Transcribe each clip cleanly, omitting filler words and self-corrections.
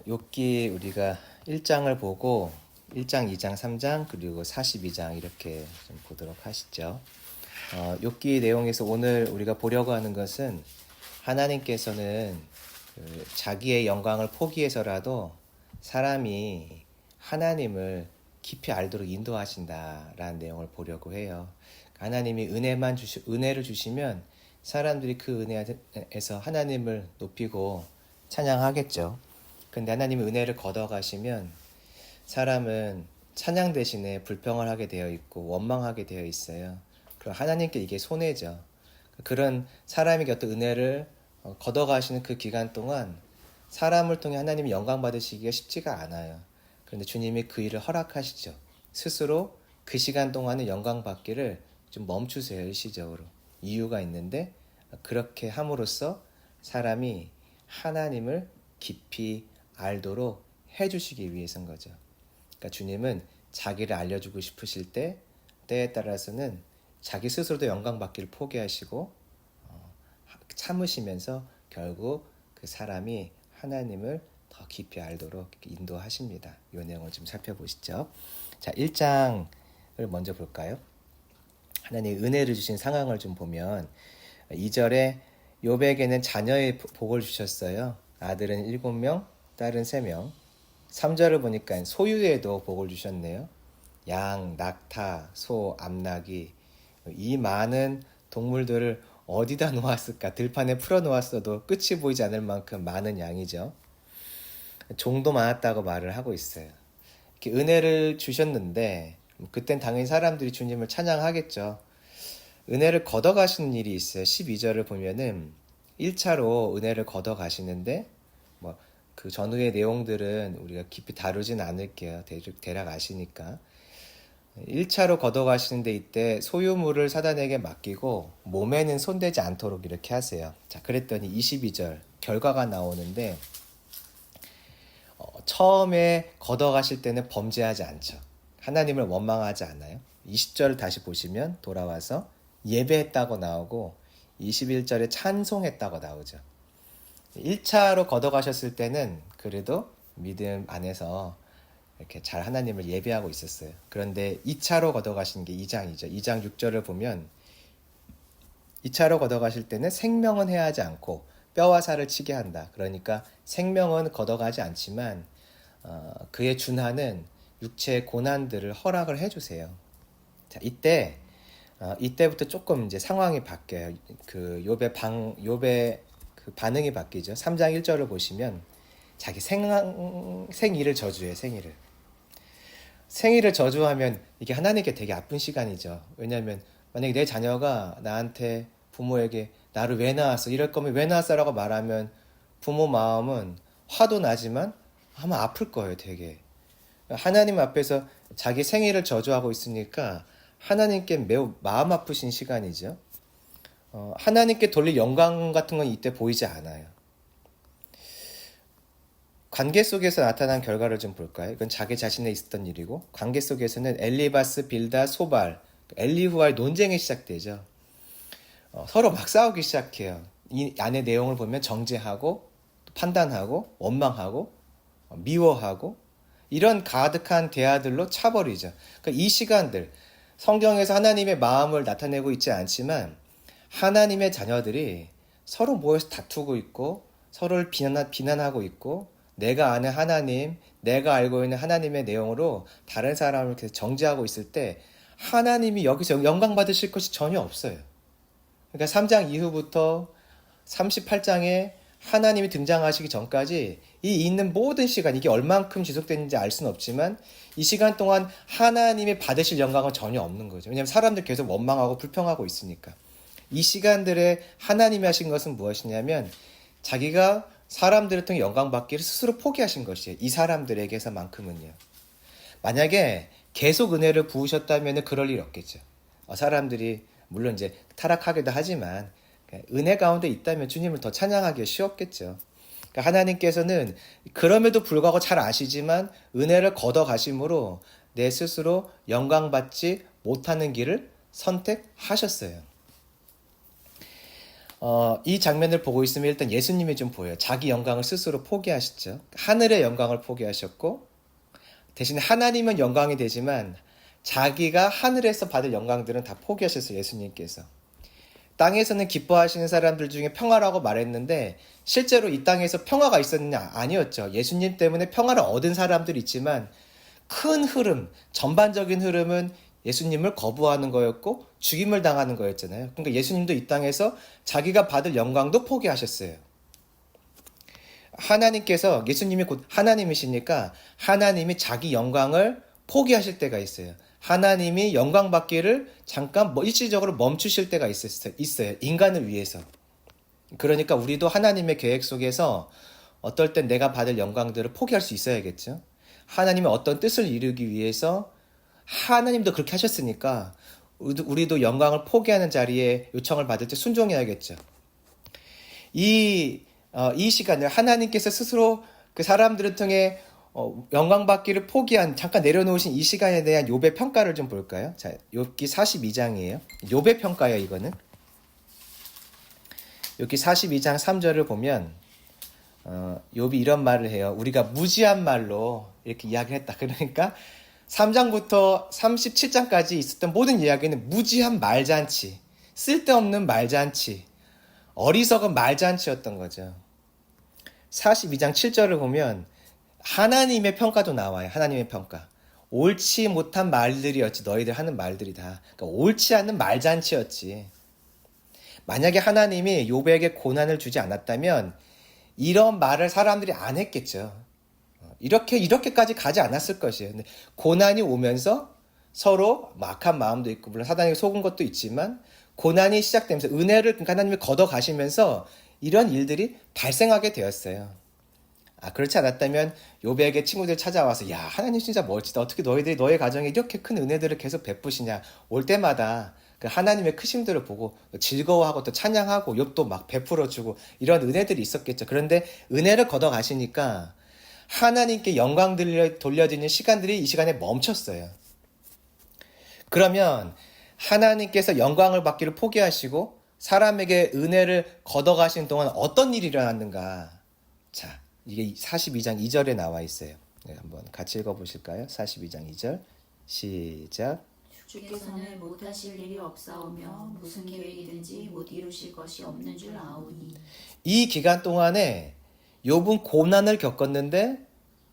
욥기 우리가 1장을 보고 1장, 2장, 3장 그리고 42장 이렇게 좀 보도록 하시죠. 욥기 내용에서 오늘 우리가 보려고 하는 것은 하나님께서는 자기의 영광을 포기해서라도 사람이 하나님을 깊이 알도록 인도하신다라는 내용을 보려고 해요. 하나님이 은혜를 주시면 사람들이 그 은혜에서 하나님을 높이고 찬양하겠죠. 근데 하나님이 은혜를 걷어가시면 사람은 찬양 대신에 불평을 하게 되어 있고 원망하게 되어 있어요. 그럼 하나님께 이게 손해죠. 그런 사람에게 어떤 은혜를 걷어가시는 그 기간 동안 사람을 통해 하나님이 영광 받으시기가 쉽지가 않아요. 그런데 주님이 그 일을 허락하시죠. 스스로 그 시간 동안은 영광 받기를 좀 멈추세요. 일시적으로. 이유가 있는데 그렇게 함으로써 사람이 하나님을 깊이 알도록 해주시기 위해서인 거죠. 그러니까 주님은 자기를 알려주고 싶으실 때에 따라서는 자기 스스로도 영광 받기를 포기하시고 참으시면서 결국 그 사람이 하나님을 더 깊이 알도록 인도하십니다. 이 내용을 좀 살펴보시죠. 자, 1장을 먼저 볼까요? 하나님 은혜를 주신 상황을 좀 보면 2절에 욥에게는 자녀의 복을 주셨어요. 아들은 7명, 딸은 3명. 3절을 보니까 소유에도 복을 주셨네요. 양, 낙타, 소, 암나귀. 이 많은 동물들을 어디다 놓았을까? 들판에 풀어 놓았어도 끝이 보이지 않을 만큼 많은 양이죠. 종도 많았다고 말을 하고 있어요. 이렇게 은혜를 주셨는데 그땐 당연히 사람들이 주님을 찬양하겠죠. 은혜를 걷어가시는 일이 있어요. 12절을 보면은 1차로 은혜를 걷어가시는데 그 전후의 내용들은 우리가 깊이 다루진 않을게요. 대략 아시니까. 1차로 걷어가시는데 이때 소유물을 사단에게 맡기고 몸에는 손대지 않도록 이렇게 하세요. 자, 그랬더니 22절 결과가 나오는데 처음에 걷어가실 때는 범죄하지 않죠. 하나님을 원망하지 않아요. 20절을 다시 보시면 돌아와서 예배했다고 나오고 21절에 찬송했다고 나오죠. 1차로 걷어가셨을 때는 그래도 믿음 안에서 이렇게 잘 하나님을 예배하고 있었어요. 그런데 2차로 걷어가신 게 2장이죠. 2장 6절을 보면 2차로 걷어가실 때는 생명은 해하지 않고 뼈와 살을 치게 한다. 그러니까 생명은 걷어가지 않지만 그에 준하는 육체의 고난들을 허락을 해주세요. 자, 이때부터 조금 이제 상황이 바뀌어요. 그 욥의 그 반응이 바뀌죠. 3장 1절을 보시면 자기 생일을 저주해요. 생일을 저주하면 이게 하나님께 되게 아픈 시간이죠. 왜냐하면 만약에 내 자녀가 나한테 부모에게 나를 왜 낳았어? 이럴 거면 왜 낳았어라고 말하면 부모 마음은 화도 나지만 아마 아플 거예요. 되게. 하나님 앞에서 자기 생일을 저주하고 있으니까 하나님께 매우 마음 아프신 시간이죠. 하나님께 돌릴 영광 같은 건 이때 보이지 않아요. 관계 속에서 나타난 결과를 좀 볼까요? 이건 자기 자신에 있었던 일이고 관계 속에서는 엘리바스, 빌다, 소발, 엘리후와의 논쟁이 시작되죠. 서로 막 싸우기 시작해요. 이 안의 내용을 보면 정죄하고 판단하고 원망하고 미워하고 이런 가득한 대화들로 차버리죠. 그러니까 이 시간들 성경에서 하나님의 마음을 나타내고 있지 않지만 하나님의 자녀들이 서로 모여서 다투고 있고 서로를 비난하고 있고 내가 아는 하나님, 내가 알고 있는 하나님의 내용으로 다른 사람을 이렇게 정죄하고 있을 때 하나님이 여기서 영광 받으실 것이 전혀 없어요. 그러니까 3장 이후부터 38장에 하나님이 등장하시기 전까지 이 있는 모든 시간, 이게 얼만큼 지속되는지 알 수는 없지만 이 시간 동안 하나님이 받으실 영광은 전혀 없는 거죠. 왜냐하면 사람들 계속 원망하고 불평하고 있으니까. 이 시간들에 하나님이 하신 것은 무엇이냐면 자기가 사람들을 통해 영광 받기를 스스로 포기하신 것이에요. 이 사람들에게서만큼은요. 만약에 계속 은혜를 부으셨다면 그럴 일 없겠죠. 사람들이 물론 이제 타락하기도 하지만 은혜 가운데 있다면 주님을 더 찬양하기가 쉬웠겠죠. 그러니까 하나님께서는 그럼에도 불구하고 잘 아시지만 은혜를 걷어가심으로 내 스스로 영광받지 못하는 길을 선택하셨어요. 이 장면을 보고 있으면 일단 예수님이 좀 보여요. 자기 영광을 스스로 포기하셨죠. 하늘의 영광을 포기하셨고 대신 하나님은 영광이 되지만 자기가 하늘에서 받을 영광들은 다 포기하셨어요. 예수님께서. 땅에서는 기뻐하시는 사람들 중에 평화라고 말했는데 실제로 이 땅에서 평화가 있었느냐? 아니었죠. 예수님 때문에 평화를 얻은 사람들이 있지만 큰 흐름, 전반적인 흐름은 예수님을 거부하는 거였고 죽임을 당하는 거였잖아요. 그러니까 예수님도 이 땅에서 자기가 받을 영광도 포기하셨어요. 하나님께서, 예수님이 곧 하나님이시니까 하나님이 자기 영광을 포기하실 때가 있어요. 하나님이 영광 받기를 잠깐 일시적으로 멈추실 때가 있어요. 인간을 위해서. 그러니까 우리도 하나님의 계획 속에서 어떨 땐 내가 받을 영광들을 포기할 수 있어야겠죠. 하나님의 어떤 뜻을 이루기 위해서 하나님도 그렇게 하셨으니까 우리도 영광을 포기하는 자리에 요청을 받을 때 순종해야겠죠. 이 시간을 하나님께서 스스로 그 사람들을 통해 영광 받기를 포기한 잠깐 내려놓으신 이 시간에 대한 욥의 평가를 좀 볼까요? 자, 욥기 42장이에요. 욥의 평가예요, 이거는. 욥기 42장 3절을 보면 욥이 이런 말을 해요. 우리가 무지한 말로 이렇게 이야기를 했다. 그러니까 3장부터 37장까지 있었던 모든 이야기는 무지한 말잔치, 쓸데없는 말잔치, 어리석은 말잔치였던 거죠. 42장 7절을 보면 하나님의 평가도 나와요. 하나님의 평가. 옳지 못한 말들이었지. 너희들 하는 말들이 다. 그러니까 옳지 않는 말잔치였지. 만약에 하나님이 욥에게 고난을 주지 않았다면 이런 말을 사람들이 안 했겠죠. 이렇게까지 가지 않았을 것이에요. 근데 고난이 오면서 서로 악한 마음도 있고 물론 사단에게 속은 것도 있지만 고난이 시작되면서 은혜를 그러니까 하나님이 걷어가시면서 이런 일들이 발생하게 되었어요. 그렇지 않았다면 욥에게 친구들이 찾아와서 야 하나님 진짜 멋지다. 어떻게 너희들이 너의 가정에 이렇게 큰 은혜들을 계속 베푸시냐. 올 때마다 그 하나님의 크심들을 보고 즐거워하고 또 찬양하고 욥도 막 베풀어주고 이런 은혜들이 있었겠죠. 그런데 은혜를 걷어가시니까 하나님께 영광 돌려드리는 시간들이 이 시간에 멈췄어요. 그러면 하나님께서 영광을 받기를 포기하시고 사람에게 은혜를 걷어가신 동안 어떤 일이 일어났는가. 자, 이게 42장 2절에 나와 있어요. 네, 한번 같이 읽어보실까요? 42장 2절 시작. 주께서는 못하실 일이 없사오며 무슨 계획이든지 못 이루실 것이 없는 줄 아오니. 이 기간 동안에 욥은 고난을 겪었는데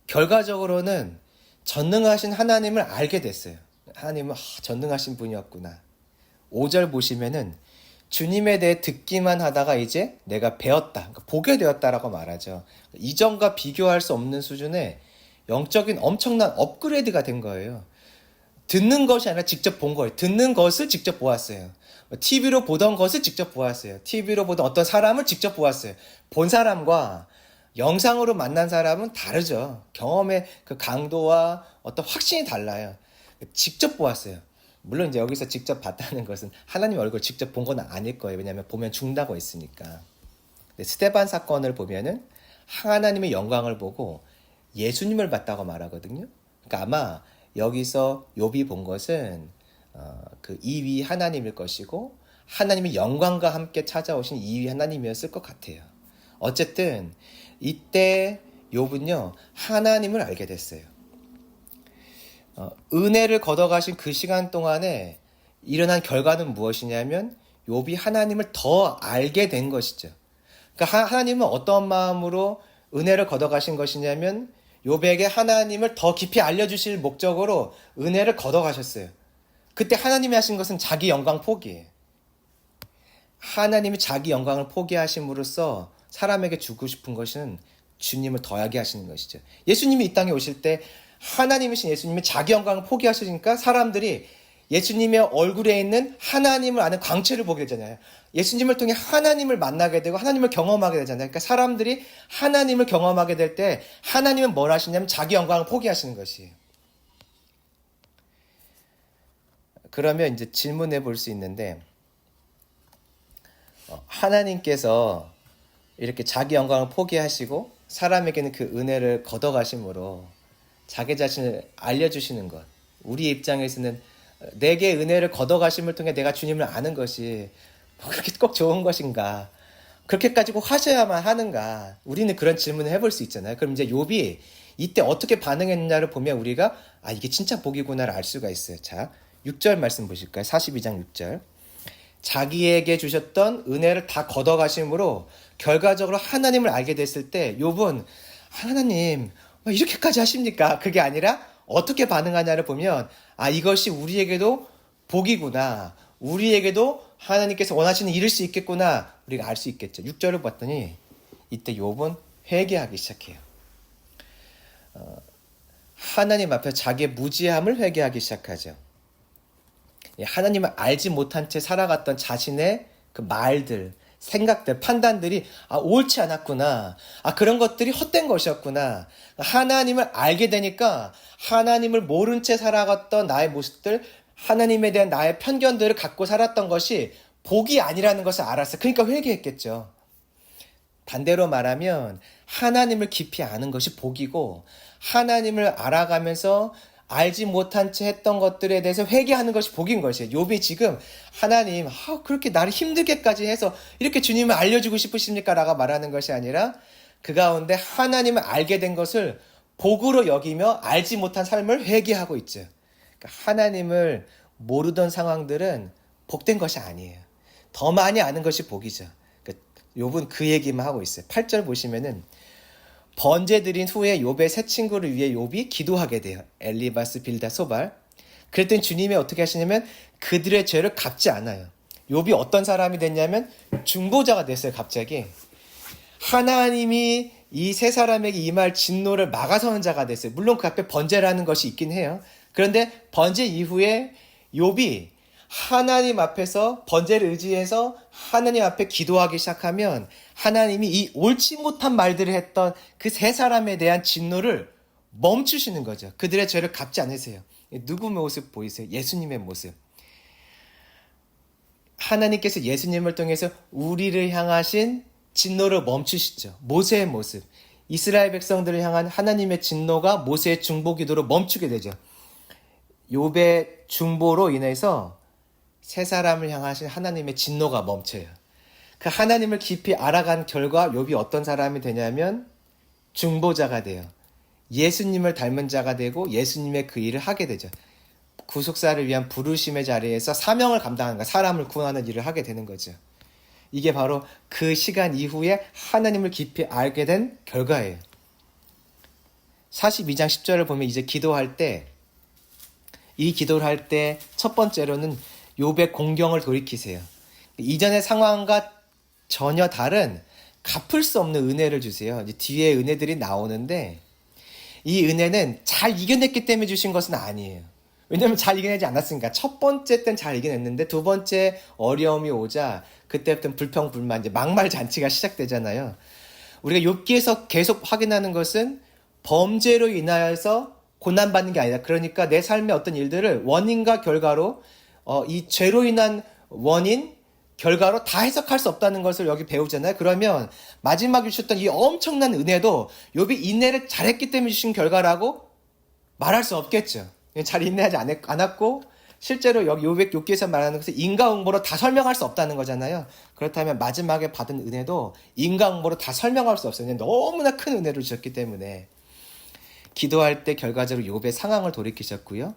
결과적으로는 전능하신 하나님을 알게 됐어요. 하나님은 전능하신 분이었구나. 5절 보시면은 주님에 대해 듣기만 하다가 이제 내가 배웠다. 그러니까 보게 되었다라고 말하죠. 이전과 비교할 수 없는 수준의 영적인 엄청난 업그레이드가 된 거예요. 듣는 것이 아니라 직접 본 거예요. 듣는 것을 직접 보았어요. TV로 보던 것을 직접 보았어요. TV로 보던 어떤 사람을 직접 보았어요. 본 사람과 영상으로 만난 사람은 다르죠. 경험의 그 강도와 어떤 확신이 달라요. 직접 보았어요. 물론 이제 여기서 직접 봤다는 것은 하나님 얼굴 직접 본 건 아닐 거예요. 왜냐하면 보면 죽는다고 했으니까. 근데 스데반 사건을 보면은 하나님의 영광을 보고 예수님을 봤다고 말하거든요. 그러니까 아마 여기서 욥이 본 것은 그 2위 하나님일 것이고 하나님의 영광과 함께 찾아오신 2위 하나님이었을 것 같아요. 어쨌든 이때 욥은요 하나님을 알게 됐어요. 은혜를 걷어가신 그 시간 동안에 일어난 결과는 무엇이냐면 욥이 하나님을 더 알게 된 것이죠. 그러니까 하나님은 어떤 마음으로 은혜를 걷어가신 것이냐면 욥에게 하나님을 더 깊이 알려주실 목적으로 은혜를 걷어가셨어요. 그때 하나님이 하신 것은 자기 영광 포기예요. 하나님이 자기 영광을 포기하심으로써 사람에게 주고 싶은 것은 주님을 더하게 하시는 것이죠. 예수님이 이 땅에 오실 때 하나님이신 예수님이 자기 영광을 포기하시니까 사람들이 예수님의 얼굴에 있는 하나님을 아는 광채를 보게 되잖아요. 예수님을 통해 하나님을 만나게 되고 하나님을 경험하게 되잖아요. 그러니까 사람들이 하나님을 경험하게 될 때 하나님은 뭘 하시냐면 자기 영광을 포기하시는 것이에요. 그러면 이제 질문해 볼 수 있는데 하나님께서 이렇게 자기 영광을 포기하시고 사람에게는 그 은혜를 걷어가심으로 자기 자신을 알려주시는 것. 우리의 입장에서는 내게 은혜를 걷어가심을 통해 내가 주님을 아는 것이 그렇게 꼭 좋은 것인가. 그렇게까지 꼭 하셔야만 하는가? 우리는 그런 질문을 해볼 수 있잖아요. 그럼 이제 욥이 이때 어떻게 반응했느냐를 보면 우리가 이게 진짜 복이구나를 알 수가 있어요. 자, 6절 말씀 보실까요? 42장 6절. 자기에게 주셨던 은혜를 다 걷어가심으로 결과적으로 하나님을 알게 됐을 때 욥은 하나님 이렇게까지 하십니까? 그게 아니라 어떻게 반응하냐를 보면 이것이 우리에게도 복이구나. 우리에게도 하나님께서 원하시는 일일 수 있겠구나. 우리가 알 수 있겠죠. 6절을 봤더니 이때 욥은 회개하기 시작해요. 하나님 앞에 자기의 무지함을 회개하기 시작하죠. 하나님을 알지 못한 채 살아갔던 자신의 그 말들, 생각들, 판단들이 옳지 않았구나. 그런 것들이 헛된 것이었구나. 하나님을 알게 되니까 하나님을 모른 채 살아갔던 나의 모습들, 하나님에 대한 나의 편견들을 갖고 살았던 것이 복이 아니라는 것을 알았어요. 그러니까 회개했겠죠. 반대로 말하면 하나님을 깊이 아는 것이 복이고 하나님을 알아가면서 알지 못한 채 했던 것들에 대해서 회개하는 것이 복인 것이에요. 욥이 지금 하나님 그렇게 나를 힘들게까지 해서 이렇게 주님을 알려주고 싶으십니까? 라고 말하는 것이 아니라 그 가운데 하나님을 알게 된 것을 복으로 여기며 알지 못한 삶을 회개하고 있죠. 그러니까 하나님을 모르던 상황들은 복된 것이 아니에요. 더 많이 아는 것이 복이죠. 그러니까 욥은 그 얘기만 하고 있어요. 8절 보시면은 번제 드린 후에 욥의 세 친구를 위해 욥이 기도하게 돼요. 엘리바스, 빌다, 소발. 그랬더니 주님이 어떻게 하시냐면 그들의 죄를 갚지 않아요. 욥이 어떤 사람이 됐냐면 중보자가 됐어요. 갑자기 하나님이 이 세 사람에게 임할 진노를 막아서는 자가 됐어요. 물론 그 앞에 번제라는 것이 있긴 해요. 그런데 번제 이후에 욥이 하나님 앞에서 번제를 의지해서 하나님 앞에 기도하기 시작하면 하나님이 이 옳지 못한 말들을 했던 그 세 사람에 대한 진노를 멈추시는 거죠. 그들의 죄를 갚지 않으세요. 누구 모습 보이세요? 예수님의 모습. 하나님께서 예수님을 통해서 우리를 향하신 진노를 멈추시죠. 모세의 모습. 이스라엘 백성들을 향한 하나님의 진노가 모세의 중보 기도로 멈추게 되죠. 욥의 중보로 인해서 세 사람을 향하신 하나님의 진노가 멈춰요. 그 하나님을 깊이 알아간 결과 욥이 어떤 사람이 되냐면 중보자가 돼요. 예수님을 닮은 자가 되고 예수님의 그 일을 하게 되죠. 구속사를 위한 부르심의 자리에서 사명을 감당하는 거, 사람을 구원하는 일을 하게 되는 거죠. 이게 바로 그 시간 이후에 하나님을 깊이 알게 된 결과예요. 42장 10절을 보면 이제 기도할 때, 이 기도를 할 때 첫 번째로는 욥의 공경을 돌이키세요. 이전의 상황과 전혀 다른 갚을 수 없는 은혜를 주세요. 이제 뒤에 은혜들이 나오는데 이 은혜는 잘 이겨냈기 때문에 주신 것은 아니에요. 왜냐하면 잘 이겨내지 않았으니까. 첫 번째 때는 잘 이겨냈는데 두 번째 어려움이 오자 그때부터는 불평불만, 이제 막말 잔치가 시작되잖아요. 우리가 욥기에서 계속 확인하는 것은 범죄로 인하여서 고난받는 게 아니다. 그러니까 내 삶의 어떤 일들을 원인과 결과로 이 죄로 인한 원인, 결과로 다 해석할 수 없다는 것을 여기 배우잖아요. 그러면 마지막에 주셨던 이 엄청난 은혜도 욥이 인내를 잘했기 때문에 주신 결과라고 말할 수 없겠죠. 잘 인내하지 않았고 실제로 여기 욥기에서 말하는 것은 인과응보로 다 설명할 수 없다는 거잖아요. 그렇다면 마지막에 받은 은혜도 인과응보로 다 설명할 수 없어요. 너무나 큰 은혜를 주셨기 때문에 기도할 때 결과적으로 욥의 상황을 돌이키셨고요.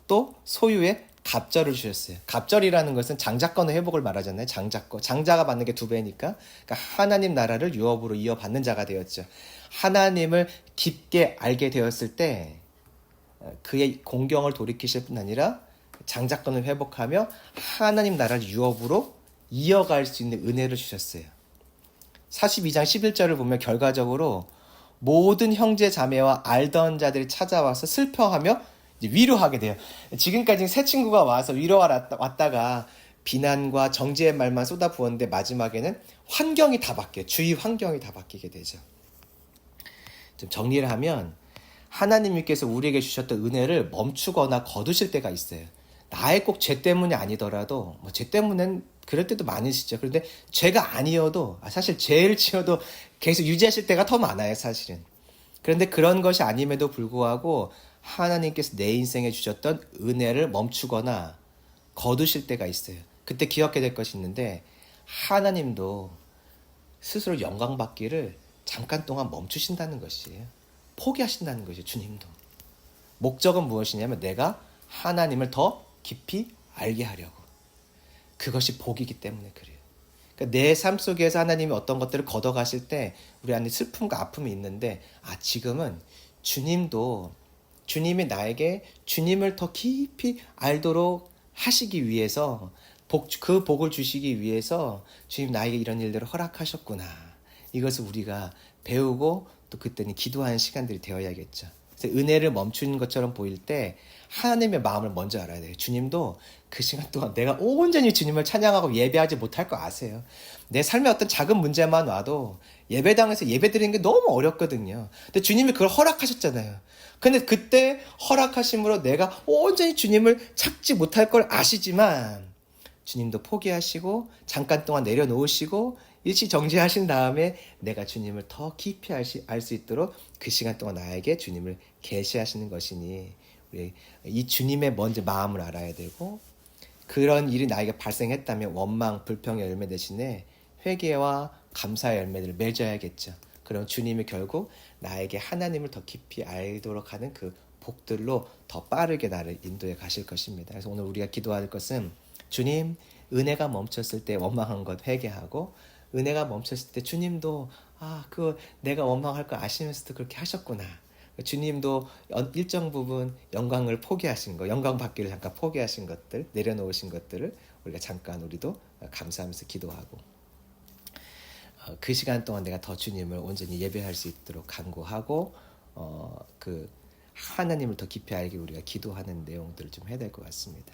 또 소유의 갑절을 주셨어요. 갑절이라는 것은 장자권의 회복을 말하잖아요. 장자권. 장자가 받는 게 2배니까. 그러니까 하나님 나라를 유업으로 이어받는 자가 되었죠. 하나님을 깊게 알게 되었을 때 그의 공경을 돌이키실 뿐 아니라 장자권을 회복하며 하나님 나라를 유업으로 이어갈 수 있는 은혜를 주셨어요. 42장 11절을 보면 결과적으로 모든 형제 자매와 알던 자들이 찾아와서 슬퍼하며 위로하게 돼요. 지금까지 세 친구가 와서 위로하러 왔다가 비난과 정죄의 말만 쏟아부었는데 마지막에는 환경이 다 바뀌어요. 주위 환경이 다 바뀌게 되죠. 좀 정리를 하면 하나님께서 우리에게 주셨던 은혜를 멈추거나 거두실 때가 있어요. 나의 꼭 죄 때문이 아니더라도 죄 때문엔 그럴 때도 많으시죠. 그런데 죄가 아니어도 사실 죄를 지어도 계속 유지하실 때가 더 많아요. 사실은. 그런데 그런 것이 아님에도 불구하고 하나님께서 내 인생에 주셨던 은혜를 멈추거나 거두실 때가 있어요. 그때 기억해야 될 것이 있는데 하나님도 스스로 영광 받기를 잠깐 동안 멈추신다는 것이에요. 포기하신다는 것이에요. 주님도. 목적은 무엇이냐면 내가 하나님을 더 깊이 알게 하려고. 그것이 복이기 때문에 그래요. 그러니까 내 삶 속에서 하나님이 어떤 것들을 걷어가실 때 우리 안에 슬픔과 아픔이 있는데 지금은 주님이 나에게 주님을 더 깊이 알도록 하시기 위해서 그 복을 주시기 위해서 주님 나에게 이런 일들을 허락하셨구나. 이것을 우리가 배우고 또 그때는 기도하는 시간들이 되어야겠죠. 그래서 은혜를 멈추는 것처럼 보일 때 하나님의 마음을 먼저 알아야 돼요. 주님도 그 시간 동안 내가 온전히 주님을 찬양하고 예배하지 못할 거 아세요. 내 삶에 어떤 작은 문제만 와도 예배당에서 예배드리는 게 너무 어렵거든요. 근데 주님이 그걸 허락하셨잖아요. 근데 그때 허락하심으로 내가 온전히 주님을 찾지 못할 걸 아시지만 주님도 포기하시고 잠깐 동안 내려놓으시고 일시 정지하신 다음에 내가 주님을 더 깊이 알 수 있도록 그 시간 동안 나에게 주님을 계시하시는 것이니 우리 이 주님의 먼저 마음을 알아야 되고 그런 일이 나에게 발생했다면 원망, 불평의 열매 대신에 회개와 감사의 열매들을 맺어야겠죠. 그럼 주님이 결국 나에게 하나님을 더 깊이 알도록 하는 그 복들로 더 빠르게 나를 인도해 가실 것입니다. 그래서 오늘 우리가 기도할 것은 주님, 은혜가 멈췄을 때 원망한 것 회개하고 은혜가 멈췄을 때 주님도 그거 내가 원망할 거 아시면서도 그렇게 하셨구나. 주님도 일정 부분 영광을 포기하신 거, 영광 받기를 잠깐 포기하신 것들, 내려놓으신 것들을 우리가 잠깐 우리도 감사하면서 기도하고 그 시간 동안 내가 더 주님을 온전히 예배할 수 있도록 간구하고 그 하나님을 더 깊이 알게 우리가 기도하는 내용들을 좀 해야 될 것 같습니다.